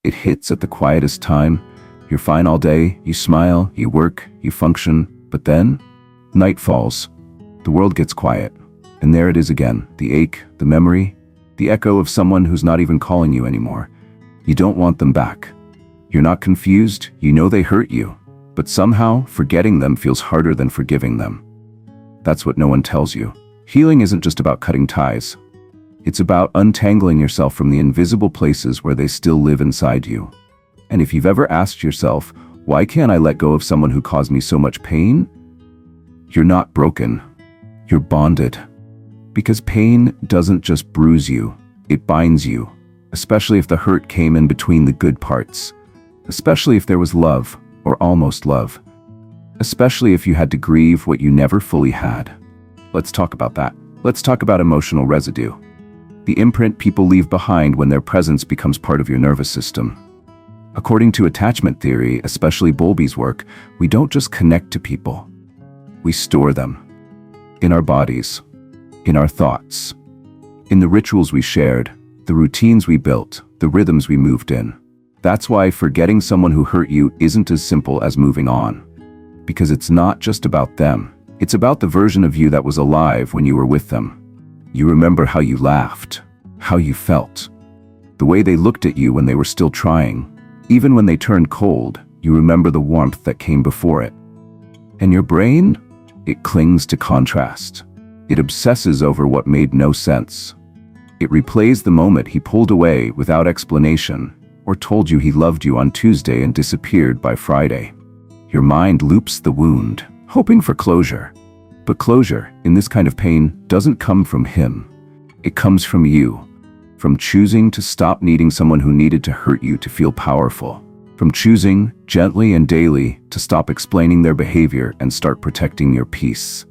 It hits at the quietest time. You're fine all day, you smile, you work, you function, but then night falls. The world gets quiet. And there it is again, the ache, the memory, the echo of someone who's not even calling you anymore. You don't want them back. You're not confused, you know they hurt you, but somehow forgetting them feels harder than forgiving them. That's what no one tells you. Healing isn't just about cutting ties. It's about untangling yourself from the invisible places where they still live inside you. And if you've ever asked yourself, why can't I let go of someone who caused me so much pain? You're not broken. You're bonded. Because pain doesn't just bruise you, it binds you, especially if the hurt came in between the good parts. Especially if there was love, or almost love. Especially if you had to grieve what you never fully had. Let's talk about that. Let's talk about emotional residue. The imprint people leave behind when their presence becomes part of your nervous system. According to attachment theory, especially Bowlby's work, we don't just connect to people. We store them. In our bodies. In our thoughts. In the rituals we shared, the routines we built, the rhythms we moved in. That's why forgetting someone who hurt you isn't as simple as moving on. Because it's not just about them. It's about the version of you that was alive when you were with them. You remember how you laughed, how you felt, the way they looked at you when they were still trying. Even when they turned cold, you remember the warmth that came before it. And your brain? It clings to contrast. It obsesses over what made no sense. It replays the moment he pulled away without explanation, or told you he loved you on Tuesday and disappeared by Friday. Your mind loops the wound, hoping for closure. But closure, in this kind of pain, doesn't come from him. It comes from you. From choosing to stop needing someone who needed to hurt you to feel powerful. From choosing, gently and daily, to stop explaining their behavior and start protecting your peace.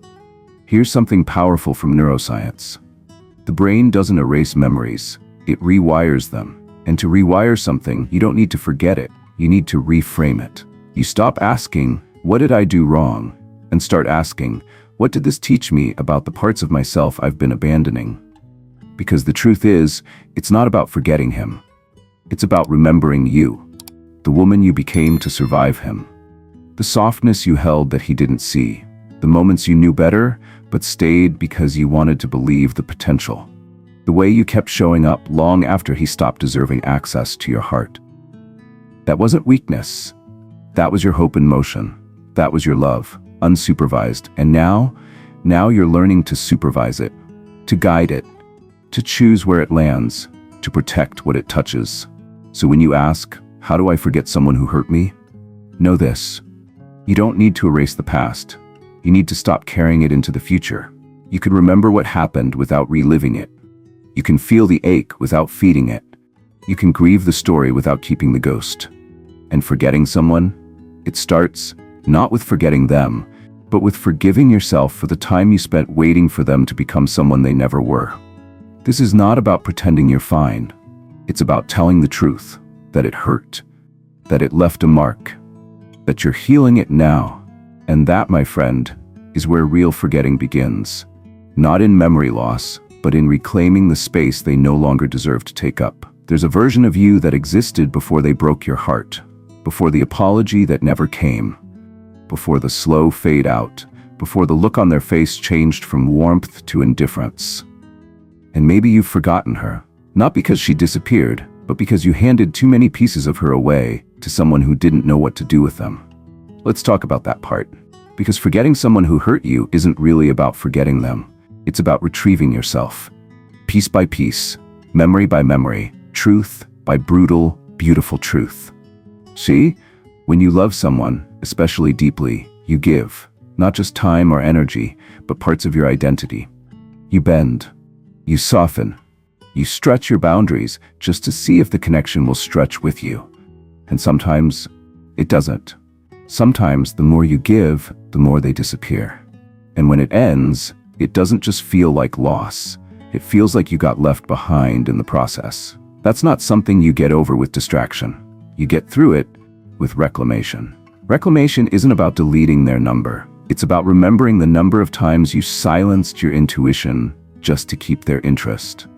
Here's something powerful from neuroscience. The brain doesn't erase memories, it rewires them. And to rewire something, you don't need to forget it, you need to reframe it. You stop asking, what did I do wrong? And start asking, what did this teach me about the parts of myself I've been abandoning? Because the truth is, it's not about forgetting him. It's about remembering you, the woman you became to survive him. The softness you held that he didn't see. The moments you knew better, but stayed because you wanted to believe the potential. The way you kept showing up long after he stopped deserving access to your heart. That wasn't weakness. That was your hope in motion. That was your love, unsupervised. And now you're learning to supervise it, to guide it, to choose where it lands, to protect what it touches. So when you ask, how do I forget someone who hurt me? Know this. You don't need to erase the past. You need to stop carrying it into the future. You can remember what happened without reliving it. You can feel the ache without feeding it. You can grieve the story without keeping the ghost. And forgetting someone? It starts not with forgetting them, but with forgiving yourself for the time you spent waiting for them to become someone they never were. This is not about pretending you're fine. It's about telling the truth, that it hurt, that it left a mark, that you're healing it now. And that, my friend, is where real forgetting begins. Not in memory loss, but in reclaiming the space they no longer deserve to take up. There's a version of you that existed before they broke your heart, before the apology that never came, before the slow fade out, before the look on their face changed from warmth to indifference. And maybe you've forgotten her, not because she disappeared, but because you handed too many pieces of her away to someone who didn't know what to do with them. Let's talk about that part. Because forgetting someone who hurt you isn't really about forgetting them. It's about retrieving yourself. Piece by piece, memory by memory, truth by brutal, beautiful truth. See? When you love someone, especially deeply, you give, not just time or energy, but parts of your identity. You bend. You soften. You stretch your boundaries just to see if the connection will stretch with you. And sometimes, it doesn't. Sometimes the more you give, the more they disappear. And when it ends, it doesn't just feel like loss. It feels like you got left behind in the process. That's not something you get over with distraction. You get through it with reclamation. Reclamation isn't about deleting their number. It's about remembering the number of times you silenced your intuition just to keep their interest.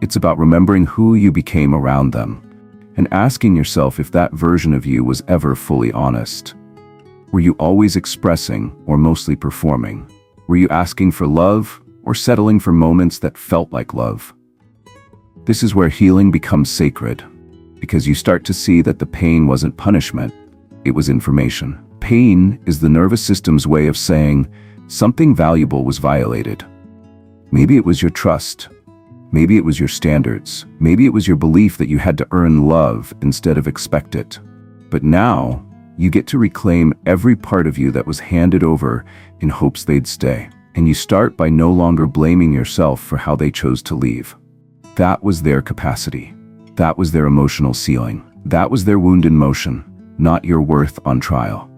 It's about remembering who you became around them. and asking yourself if that version of you was ever fully honest. Were you always expressing or mostly performing? Were you asking for love or settling for moments that felt like love? This is where healing becomes sacred, because you start to see that the pain wasn't punishment, it was information. Pain is the nervous system's way of saying something valuable was violated. Maybe it was your trust. Maybe it was your standards. Maybe it was your belief that you had to earn love instead of expect it. But now, you get to reclaim every part of you that was handed over in hopes they'd stay. And you start by no longer blaming yourself for how they chose to leave. That was their capacity. That was their emotional ceiling. That was their wound in motion, not your worth on trial.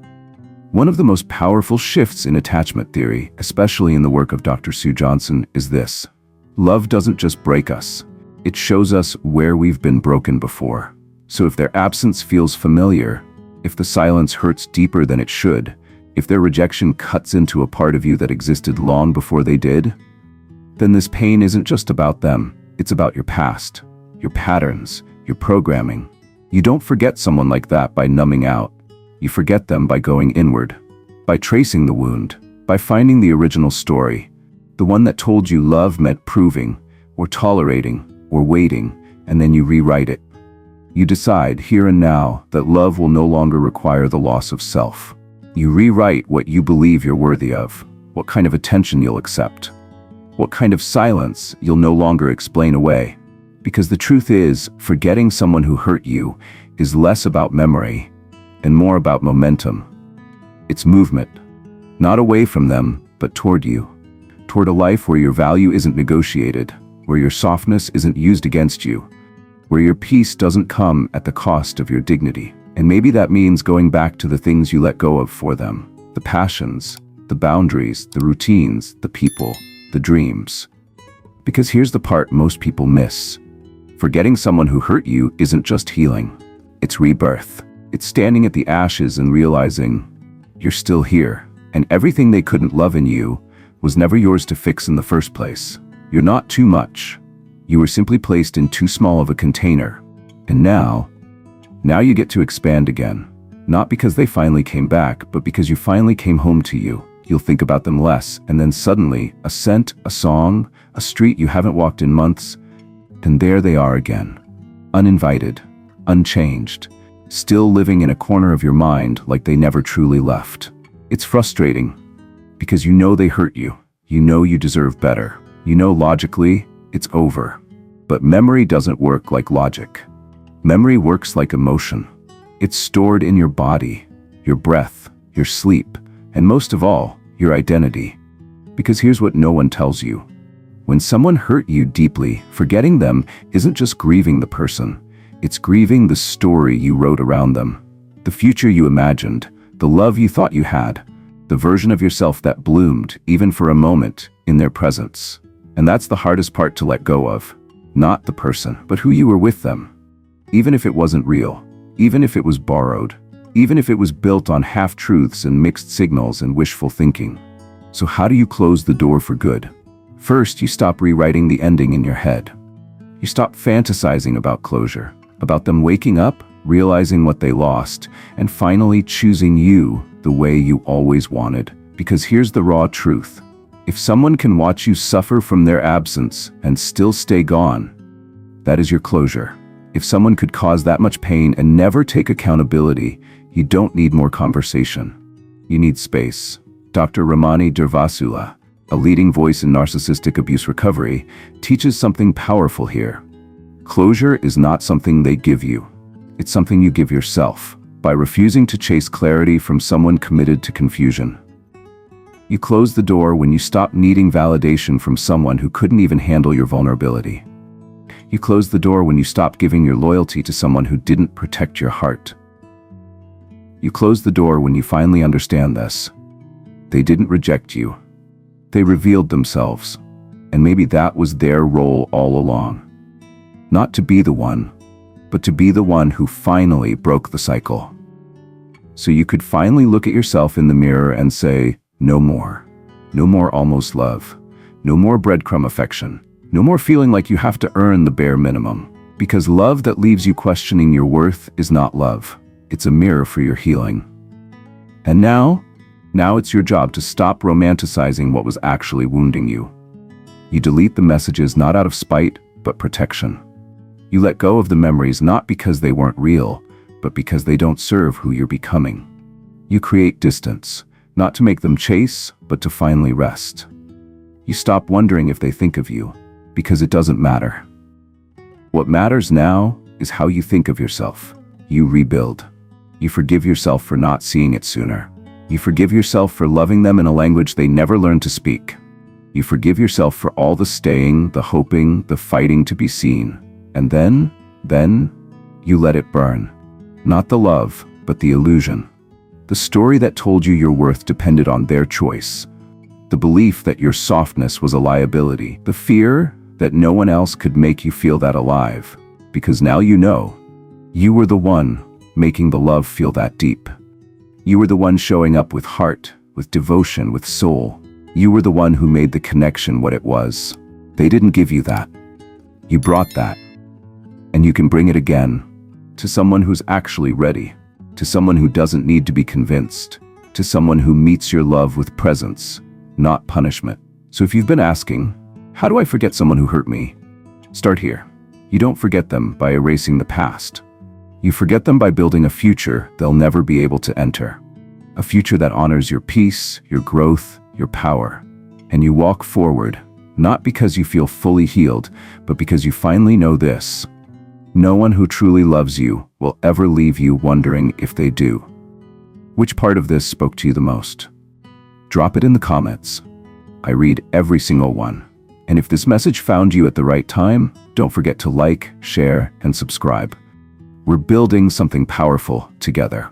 One of the most powerful shifts in attachment theory, especially in the work of Dr. Sue Johnson, is this. Love doesn't just break us. It shows us where we've been broken before. So if their absence feels familiar, if the silence hurts deeper than it should, if their rejection cuts into a part of you that existed long before they did, then this pain isn't just about them. It's about your past, your patterns, your programming. You don't forget someone like that by numbing out. You forget them by going inward, by tracing the wound, by finding the original story, the one that told you love meant proving, or tolerating, or waiting, and then you rewrite it. You decide here and now that love will no longer require the loss of self. You rewrite what you believe you're worthy of, what kind of attention you'll accept, what kind of silence you'll no longer explain away. Because the truth is, forgetting someone who hurt you is less about memory and more about momentum. It's movement, not away from them, but toward you, toward a life where your value isn't negotiated, where your softness isn't used against you, where your peace doesn't come at the cost of your dignity. And maybe that means going back to the things you let go of for them, the passions, the boundaries, the routines, the people, the dreams. Because here's the part most people miss. Forgetting someone who hurt you isn't just healing, it's rebirth. It's standing at the ashes and realizing you're still here, and everything they couldn't love in you was never yours to fix in the first place. You're not too much. You were simply placed in too small of a container. And now you get to expand again. Not because they finally came back, but because you finally came home to you. You'll think about them less, and then suddenly, a scent, a song, a street you haven't walked in months, and there they are again. Uninvited, unchanged, still living in a corner of your mind like they never truly left. It's frustrating, because you know they hurt you. You know you deserve better. You know logically, it's over. But memory doesn't work like logic. Memory works like emotion. It's stored in your body, your breath, your sleep, and most of all, your identity. Because here's what no one tells you. When someone hurt you deeply, forgetting them isn't just grieving the person. It's grieving the story you wrote around them, the future you imagined, the love you thought you had, the version of yourself that bloomed, even for a moment, in their presence. And that's the hardest part to let go of. Not the person, but who you were with them. Even if it wasn't real, even if it was borrowed, even if it was built on half-truths and mixed signals and wishful thinking. So how do you close the door for good? First, you stop rewriting the ending in your head. You stop fantasizing about closure, about them waking up, realizing what they lost, and finally choosing you the way you always wanted. Because here's the raw truth. If someone can watch you suffer from their absence and still stay gone, that is your closure. If someone could cause that much pain and never take accountability, you don't need more conversation. You need space. Dr. Ramani Durvasula, a leading voice in narcissistic abuse recovery, teaches something powerful here. Closure is not something they give you. It's something you give yourself by refusing to chase clarity from someone committed to confusion. You close the door when you stop needing validation from someone who couldn't even handle your vulnerability. You close the door when you stop giving your loyalty to someone who didn't protect your heart. You close the door when you finally understand this. They didn't reject you. They revealed themselves. And maybe that was their role all along. Not to be the one, but to be the one who finally broke the cycle. So you could finally look at yourself in the mirror and say, no more. No more almost love. No more breadcrumb affection. No more feeling like you have to earn the bare minimum. Because love that leaves you questioning your worth is not love. It's a mirror for your healing. And now it's your job to stop romanticizing what was actually wounding you. You delete the messages not out of spite, but protection. You let go of the memories not because they weren't real, but because they don't serve who you're becoming. You create distance, not to make them chase, but to finally rest. You stop wondering if they think of you, because it doesn't matter. What matters now is how you think of yourself. You rebuild. You forgive yourself for not seeing it sooner. You forgive yourself for loving them in a language they never learned to speak. You forgive yourself for all the staying, the hoping, the fighting to be seen. And then you let it burn. Not the love, but the illusion. The story that told you your worth depended on their choice. The belief that your softness was a liability. The fear that no one else could make you feel that alive. Because now you know. You were the one making the love feel that deep. You were the one showing up with heart, with devotion, with soul. You were the one who made the connection what it was. They didn't give you that. You brought that. And you can bring it again. To someone who's actually ready. To someone who doesn't need to be convinced. To someone who meets your love with presence, not punishment. So if you've been asking, how do I forget someone who hurt me? Start here. You don't forget them by erasing the past. You forget them by building a future they'll never be able to enter. A future that honors your peace, your growth, your power. And you walk forward, not because you feel fully healed, but because you finally know this. No one who truly loves you will ever leave you wondering if they do. Which part of this spoke to you the most? Drop it in the comments. I read every single one. And if this message found you at the right time, don't forget to like, share, and subscribe. We're building something powerful together.